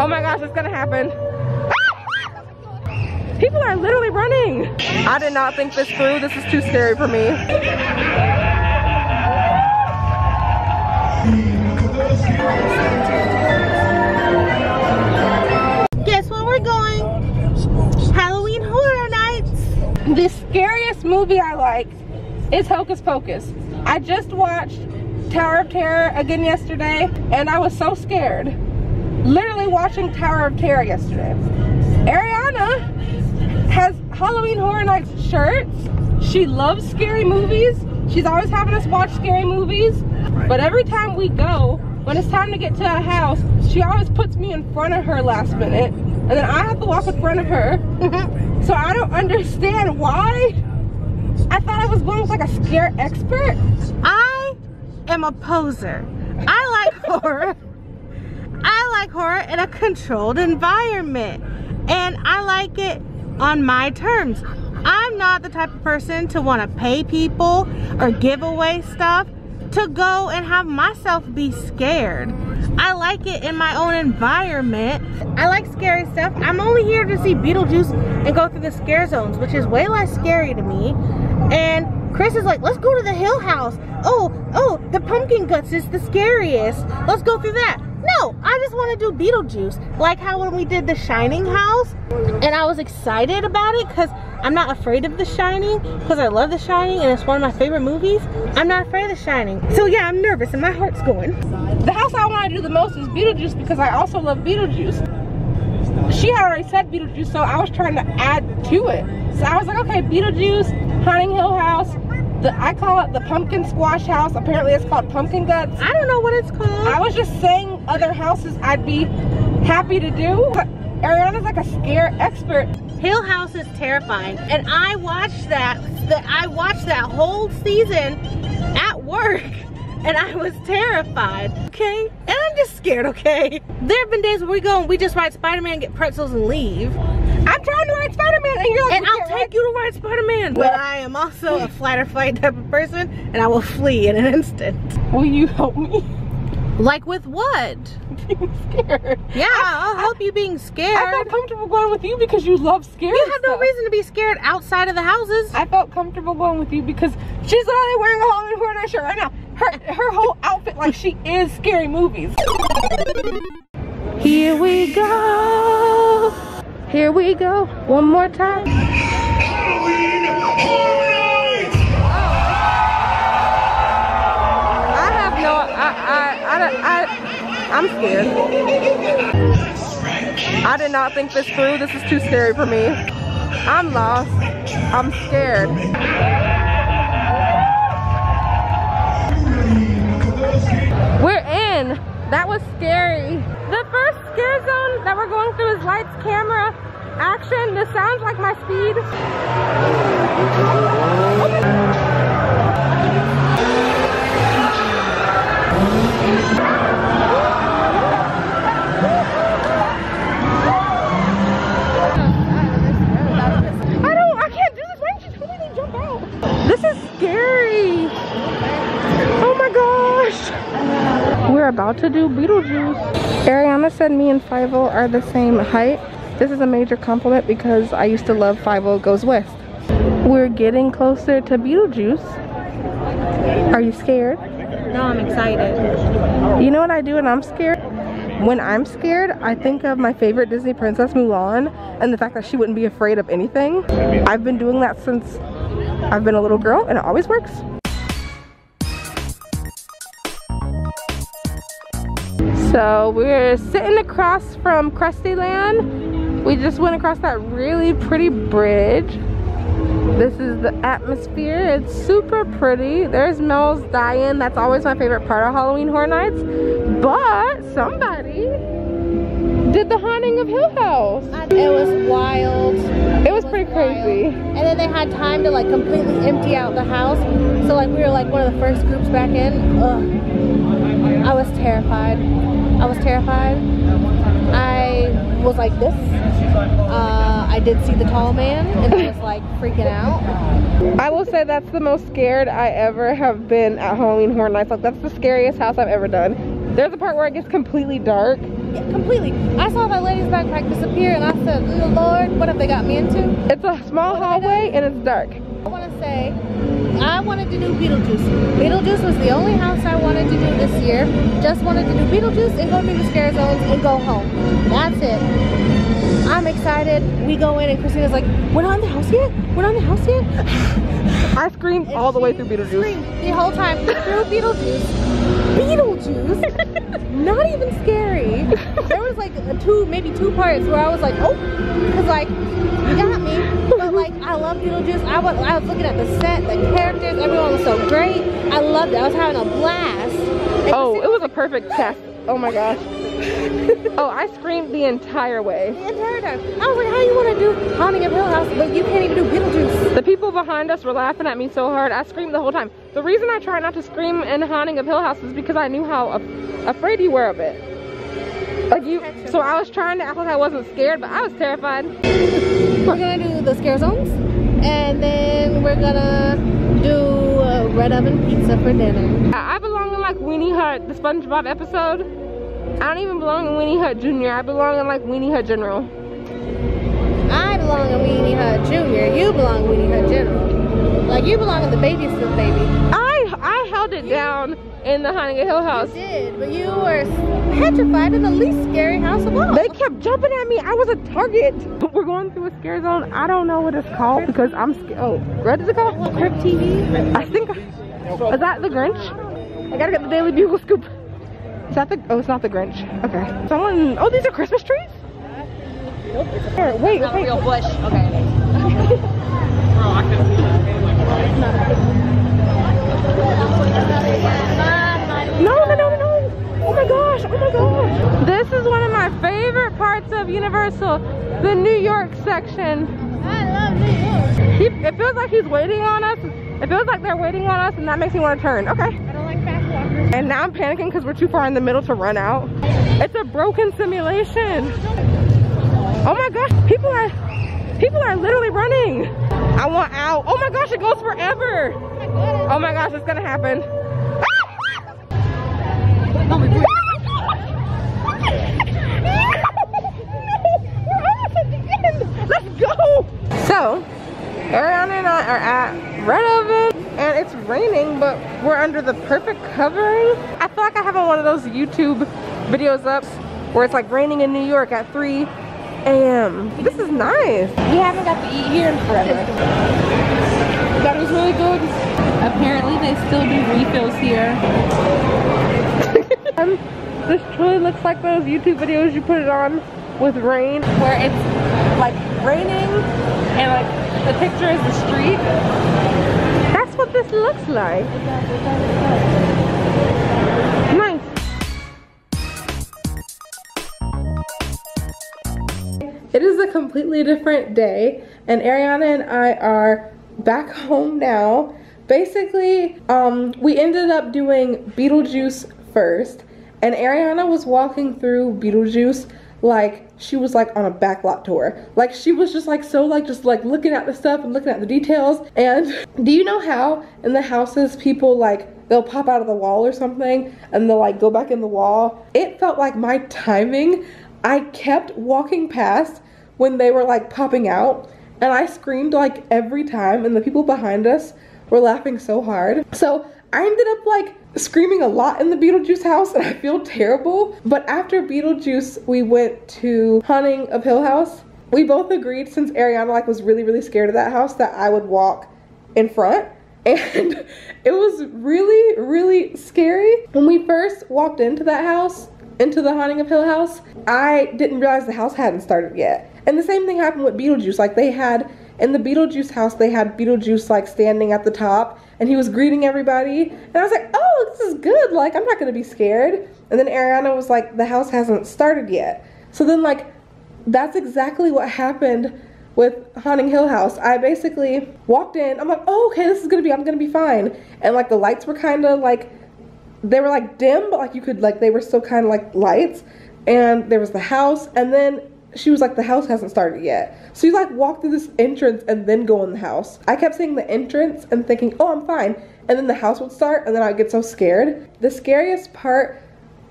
Oh my gosh, it's gonna happen. People are literally running. I did not think this through. This is too scary for me. Guess where we're going? Halloween Horror Nights. The scariest movie I like is Hocus Pocus. I just watched Tower of Terror again yesterday and I was so scared. Literally watching Tower of Terror yesterday. Ariana has Halloween Horror Nights shirts. She loves scary movies. She's always having us watch scary movies. But every time we go, when it's time to get to a house, she always puts me in front of her last minute. And then I have to walk in front of her. So I don't understand why. I thought I was going with like a scare expert. I am a poser. I like horror. I like horror in a controlled environment. And I like it on my terms. I'm not the type of person to want to pay people or give away stuff to go and have myself be scared. I like it in my own environment. I like scary stuff. I'm only here to see Beetlejuice and go through the scare zones, which is way less scary to me. And Chris is like, let's go to the Hill House. Oh, the pumpkin guts is the scariest. Let's go through that. No, I just want to do Beetlejuice. Like how when we did the Shining house, and I was excited about it because I'm not afraid of The Shining, because I love The Shining and it's one of my favorite movies. I'm not afraid of The Shining. So yeah, I'm nervous and my heart's going. The house I want to do the most is Beetlejuice because I also love Beetlejuice. She had already said Beetlejuice, so I was trying to add to it. So I was like, okay, Beetlejuice, Haunting Hill House, I call it the Pumpkin Squash House. Apparently it's called Pumpkin Guts. I don't know what it's called. I was just saying other houses I'd be happy to do. But Ariana's like a scare expert. Hill House is terrifying, and I watched that whole season at work, and I was terrified. Okay, and I'm just scared. Okay, there have been days where we go and we just ride Spider-Man, get pretzels, and leave. I'm trying to ride Spider-Man, and you're like, and I'll take you to ride Spider-Man. But I am also a flight or fight type of person, and I will flee in an instant. Will you help me? Like with what? Being scared. Yeah, I'll help you being scared. I felt comfortable going with you because you love scary You have stuff. no reason to be scared outside of the houses. I felt comfortable going with you because she's literally wearing a Halloween Horror Nights shirt right now. Her whole outfit like she is scary movies. Here we go. Here we go. One more time. Halloween Horror Nights. I have no. I'm scared. I did not think this through. This is too scary for me. I'm lost. I'm scared. We're in. That was scary. The first scare zone that we're going through is lights, camera, action. This sounds like my speed. I can't do this. Why didn't you tell me to jump out? This is scary. Oh my gosh. We're about to do Beetlejuice. Ariana said me and Five-O are the same height. This is a major compliment because I used to love Five-O Goes West. We're getting closer to Beetlejuice. Are you scared? No, I'm excited. You know what I do when I'm scared? When I'm scared, I think of my favorite Disney princess, Mulan, and the fact that she wouldn't be afraid of anything. I've been doing that since I've been a little girl, and it always works. So we're sitting across from Krusty Land. We just went across that really pretty bridge. This is the atmosphere. It's super pretty. There's Mel's dying. That's always my favorite part of Halloween Horror Nights. But somebody did the Haunting of Hill House. It was wild. It was pretty crazy. And then they had time to like completely empty out the house. So like we were like one of the first groups back in. Ugh. I was terrified. I was terrified. I was like this. I did see the tall man and I was like freaking out. I will say that's the most scared I ever have been at Halloween Horror Nights. Like that's the scariest house I've ever done. There's a part where it gets completely dark Yeah, completely. I saw that lady's backpack disappear and I said, oh Lord, what have they got me into? It's a small hallway and it's dark. I want to say, I wanted to do Beetlejuice. Beetlejuice was the only house I wanted to do this year. Just wanted to do Beetlejuice and go through the scare zones and go home. That's it. I'm excited. We go in and Christina's like, we're not in the house yet? We're not in the house yet? I screamed all the way through Beetlejuice. Screamed the whole time through Beetlejuice. Beetlejuice? Not even scary. There was like maybe two parts where I was like, oh, because like, you got me. But like, I love Beetlejuice. I was looking at the set, the characters, everyone was so great. I loved it. I was having a blast. And oh, it was a perfect test. Oh my gosh. Oh, I screamed the entire way. The entire time. I was like, how you want to do Haunting of Hill House, but you can't even do Beetlejuice? The people behind us were laughing at me so hard. I screamed the whole time. The reason I try not to scream in Haunting of Hill House is because I knew how afraid you were of it. Like so I was trying to act like I wasn't scared, but I was terrified. We're gonna do the scare zones, and then we're gonna do red oven pizza for dinner. I belong in like Weenie Hut, the SpongeBob episode. I don't even belong in Weenie Hut Junior. I belong in like Weenie Hut General. I belong in Weenie Hut Junior. You belong in Weenie Hut General. Like you belong in the baby's still baby. I held it down in the Haunting of Hill House. You did, but you were petrified in the least scary house of all. They kept jumping at me. I was a target. We're going through a scare zone. I don't know what it's called because I'm scared. Oh, what is it called? Crypt TV. I think. Is that the Grinch? I gotta get the Daily Bugle scoop. Is that the? Oh, it's not the Grinch. Okay. Someone. Oh, these are Christmas trees. Nope. Here, wait. Not a real bush. Okay. No. Oh my gosh. This is one of my favorite parts of Universal, the New York section. I love New York. It feels like he's waiting on us. It feels like they're waiting on us and that makes me want to turn. Okay. I don't like fast walkers. And now I'm panicking because we're too far in the middle to run out. It's a broken simulation. Oh my gosh, people are literally running. I want out. Oh my gosh, it goes forever. Oh my gosh, it's gonna happen. No, we're almost at the end. Let's go. So, Ariana and I are at Red Oven and it's raining, but we're under the perfect covering. I feel like I have one of those YouTube videos up where it's like raining in New York at 3 a.m. This is nice. We haven't got to eat here in forever. That was really good. Apparently they still do refills here. This truly looks like those YouTube videos you put it on with rain, where it's like raining and like the picture is the street. That's what this looks like. Nice. It is a completely different day and Ariana and I are back home now. Basically, we ended up doing Beetlejuice first and Ariana was walking through Beetlejuice like she was like on a backlot tour. Like she was just like so like just like looking at the stuff and looking at the details. And do you know how in the houses people like they'll pop out of the wall or something and they'll like go back in the wall? It felt like my timing. I kept walking past when they were like popping out and I screamed like every time and the people behind us were laughing so hard. So I ended up like screaming a lot in the Beetlejuice house and I feel terrible. But after Beetlejuice, we went to Haunting of Hill House. We both agreed, since Ariana like was really scared of that house, that I would walk in front. And it was really scary. When we first walked into that house, into the Haunting of Hill House, I didn't realize the house hadn't started yet. And the same thing happened with Beetlejuice. Like they had, in the Beetlejuice house, they had Beetlejuice like standing at the top and he was greeting everybody. And I was like, oh, this is good. Like, I'm not gonna be scared. And then Ariana was like, the house hasn't started yet. So then like, that's exactly what happened with Haunting Hill House. I basically walked in, I'm like, oh, okay, I'm gonna be fine. And like the lights were kind of like, they were like dim, but like you could like, they were still kind of like lights. And there was the house, and then she was like, the house hasn't started yet. So you like walk through this entrance and then go in the house. I kept saying the entrance and thinking, oh, I'm fine. And then the house would start and then I would get so scared. The scariest part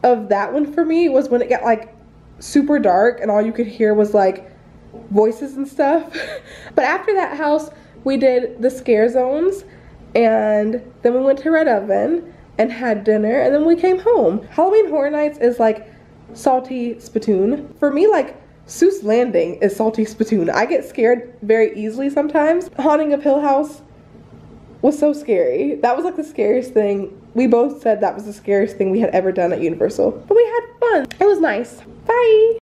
of that one for me was when it got like super dark and all you could hear was like voices and stuff. But after that house, we did the scare zones, and then we went to Red Oven and had dinner, and then we came home. Halloween Horror Nights is like salty spittoon. For me, like Seuss Landing is salty spittoon. I get scared very easily sometimes. Haunting of Hill House was so scary. That was like the scariest thing. We both said that was the scariest thing we had ever done at Universal. But we had fun. It was nice. Bye.